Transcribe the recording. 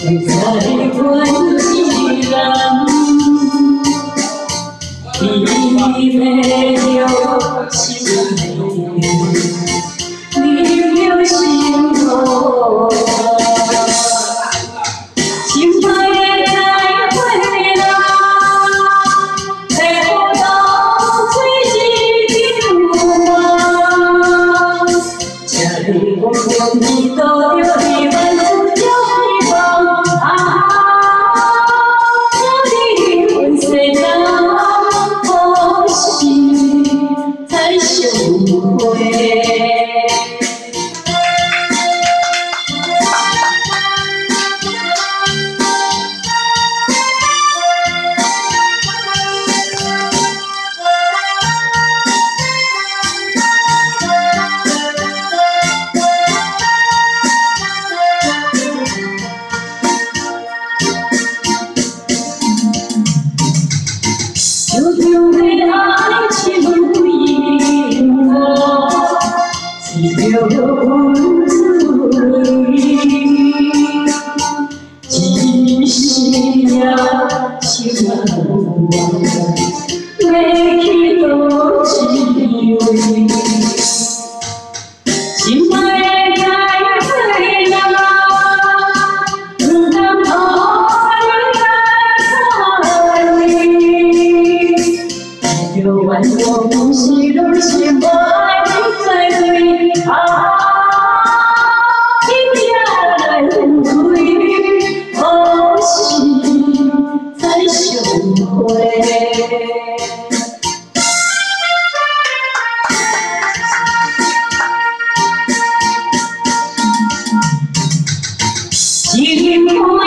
在阮依然，你没有心内，你有心头，心爱的再回来，找不到最近的路啊，这里我你都有你们自由的梦啊，这里温水的可惜才相会。久久的爱情因我只有自己，只是呀心难忘，要去倒一位，心爱的再回来，不能让你来看你。有万种东西都是爱在对啊，一夜来轮回，可惜才相会。幸福。